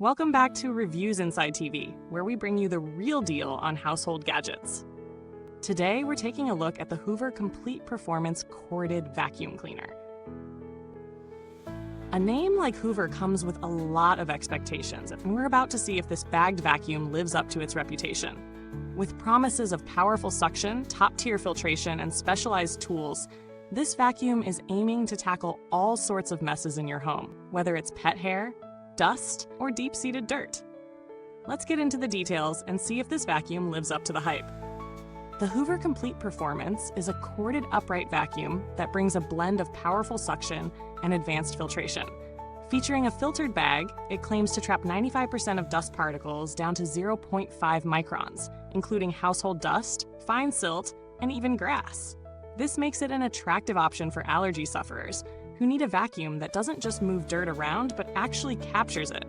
Welcome back to Reviewsinside TV, where we bring you the real deal on household gadgets. Today, we're taking a look at the Hoover Complete Performance Corded Vacuum Cleaner. A name like Hoover comes with a lot of expectations, and we're about to see if this bagged vacuum lives up to its reputation. With promises of powerful suction, top-tier filtration, and specialized tools, this vacuum is aiming to tackle all sorts of messes in your home, whether it's pet hair, dust, or deep-seated dirt. Let's get into the details and see if this vacuum lives up to the hype. The Hoover Complete Performance is a corded upright vacuum that brings a blend of powerful suction and advanced filtration. Featuring a filtered bag, it claims to trap 95% of dust particles down to 0.5 microns, including household dust, fine silt, and even grass. This makes it an attractive option for allergy sufferers who need a vacuum that doesn't just move dirt around, but actually captures it.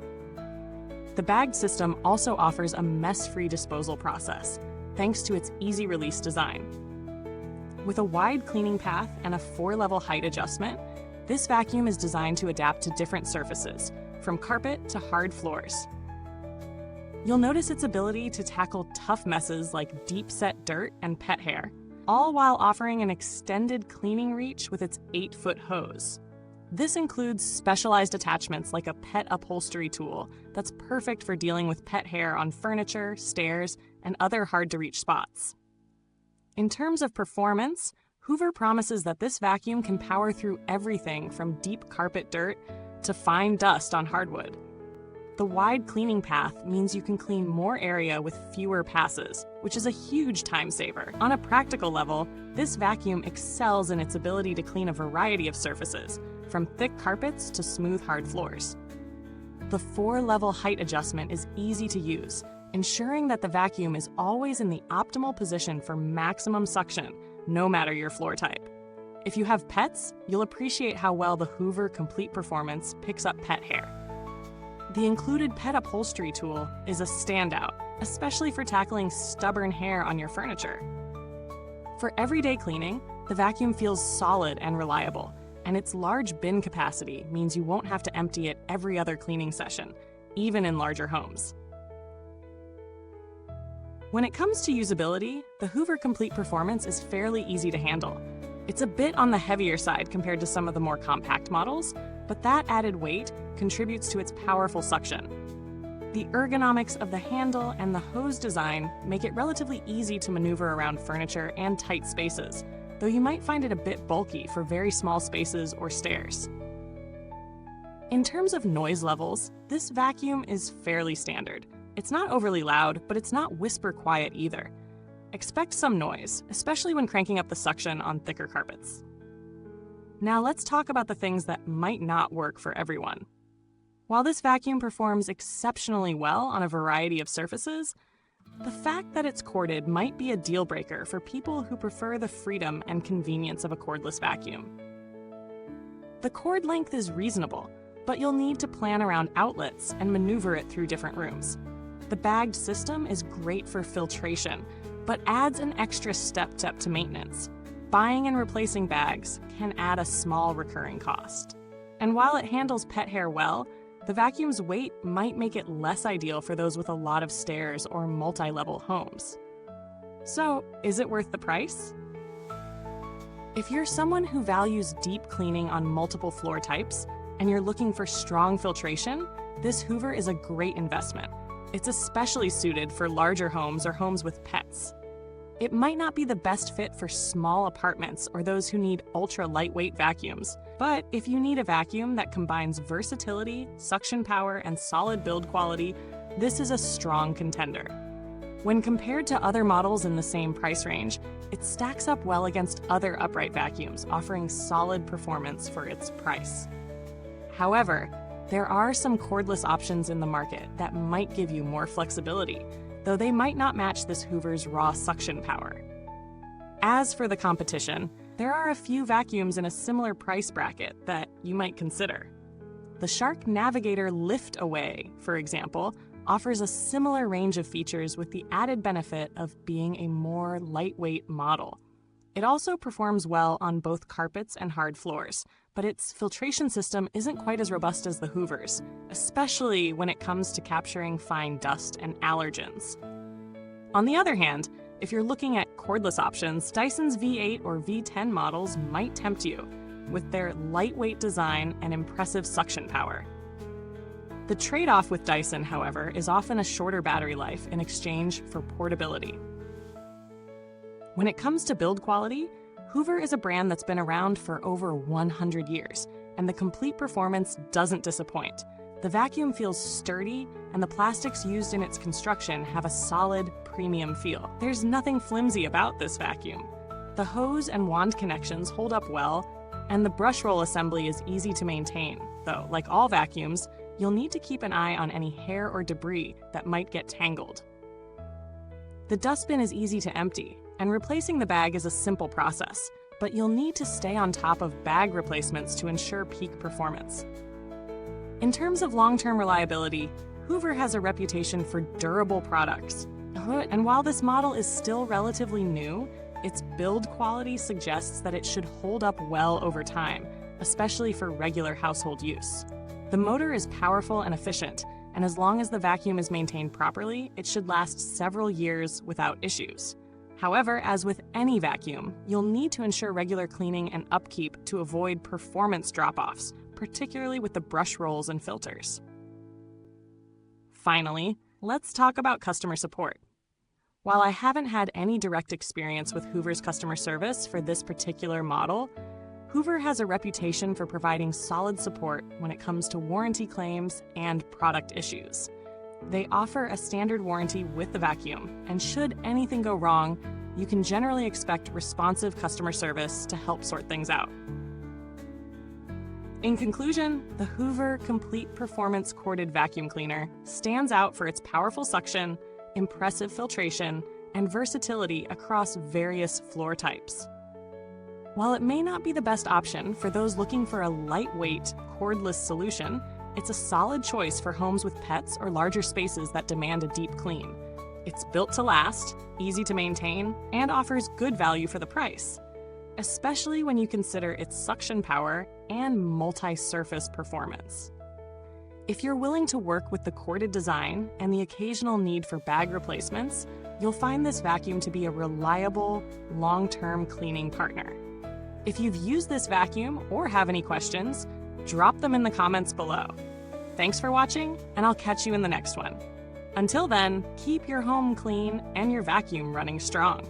The bagged system also offers a mess-free disposal process, thanks to its easy-release design. With a wide cleaning path and a 4-level height adjustment, this vacuum is designed to adapt to different surfaces, from carpet to hard floors. You'll notice its ability to tackle tough messes like deep-set dirt and pet hair, all while offering an extended cleaning reach with its 8-foot hose. This includes specialized attachments like a pet upholstery tool that's perfect for dealing with pet hair on furniture, stairs, and other hard-to-reach spots. In terms of performance, Hoover promises that this vacuum can power through everything from deep carpet dirt to fine dust on hardwood. The wide cleaning path means you can clean more area with fewer passes, which is a huge time saver. On a practical level, this vacuum excels in its ability to clean a variety of surfaces, from thick carpets to smooth hard floors. The 4-level height adjustment is easy to use, ensuring that the vacuum is always in the optimal position for maximum suction, no matter your floor type. If you have pets, you'll appreciate how well the Hoover Complete Performance picks up pet hair. The included pet upholstery tool is a standout, especially for tackling stubborn hair on your furniture. For everyday cleaning, the vacuum feels solid and reliable, and its large bin capacity means you won't have to empty it every other cleaning session, even in larger homes. When it comes to usability, the Hoover Complete Performance is fairly easy to handle. It's a bit on the heavier side compared to some of the more compact models, but that added weight contributes to its powerful suction. The ergonomics of the handle and the hose design make it relatively easy to maneuver around furniture and tight spaces, though you might find it a bit bulky for very small spaces or stairs. In terms of noise levels, this vacuum is fairly standard. It's not overly loud, but it's not whisper quiet either. Expect some noise, especially when cranking up the suction on thicker carpets. Now let's talk about the things that might not work for everyone. While this vacuum performs exceptionally well on a variety of surfaces, the fact that it's corded might be a deal breaker for people who prefer the freedom and convenience of a cordless vacuum. The cord length is reasonable, but you'll need to plan around outlets and maneuver it through different rooms. The bagged system is great for filtration, but adds an extra step to maintenance. Buying and replacing bags can add a small recurring cost. And while it handles pet hair well, the vacuum's weight might make it less ideal for those with a lot of stairs or multi-level homes. So, is it worth the price? If you're someone who values deep cleaning on multiple floor types, and you're looking for strong filtration, this Hoover is a great investment. It's especially suited for larger homes or homes with pets. It might not be the best fit for small apartments or those who need ultra-lightweight vacuums, but if you need a vacuum that combines versatility, suction power, and solid build quality, this is a strong contender. When compared to other models in the same price range, it stacks up well against other upright vacuums, offering solid performance for its price. However, there are some cordless options in the market that might give you more flexibility, though they might not match this Hoover's raw suction power. As for the competition, there are a few vacuums in a similar price bracket that you might consider. The Shark Navigator Lift Away, for example, offers a similar range of features with the added benefit of being a more lightweight model. It also performs well on both carpets and hard floors, but its filtration system isn't quite as robust as the Hoover's, especially when it comes to capturing fine dust and allergens. On the other hand, if you're looking at cordless options, Dyson's V8 or V10 models might tempt you, with their lightweight design and impressive suction power. The trade-off with Dyson, however, is often a shorter battery life in exchange for portability. When it comes to build quality, Hoover is a brand that's been around for over 100 years, and the complete performance doesn't disappoint. The vacuum feels sturdy, and the plastics used in its construction have a solid, premium feel. There's nothing flimsy about this vacuum. The hose and wand connections hold up well, and the brush roll assembly is easy to maintain, though, like all vacuums, you'll need to keep an eye on any hair or debris that might get tangled. The dustbin is easy to empty, and replacing the bag is a simple process, but you'll need to stay on top of bag replacements to ensure peak performance. In terms of long-term reliability, Hoover has a reputation for durable products. And while this model is still relatively new, its build quality suggests that it should hold up well over time, especially for regular household use. The motor is powerful and efficient, and as long as the vacuum is maintained properly, it should last several years without issues. However, as with any vacuum, you'll need to ensure regular cleaning and upkeep to avoid performance drop-offs, particularly with the brush rolls and filters. Finally, let's talk about customer support. While I haven't had any direct experience with Hoover's customer service for this particular model, Hoover has a reputation for providing solid support when it comes to warranty claims and product issues. They offer a standard warranty with the vacuum, and should anything go wrong, you can generally expect responsive customer service to help sort things out. In conclusion, the Hoover Complete Performance Corded Vacuum Cleaner stands out for its powerful suction, impressive filtration, and versatility across various floor types. While it may not be the best option for those looking for a lightweight, cordless solution, it's a solid choice for homes with pets or larger spaces that demand a deep clean. It's built to last, easy to maintain, and offers good value for the price, especially when you consider its suction power and multi-surface performance. If you're willing to work with the corded design and the occasional need for bag replacements, you'll find this vacuum to be a reliable, long-term cleaning partner. If you've used this vacuum or have any questions, drop them in the comments below. Thanks for watching, and I'll catch you in the next one. Until then, keep your home clean and your vacuum running strong.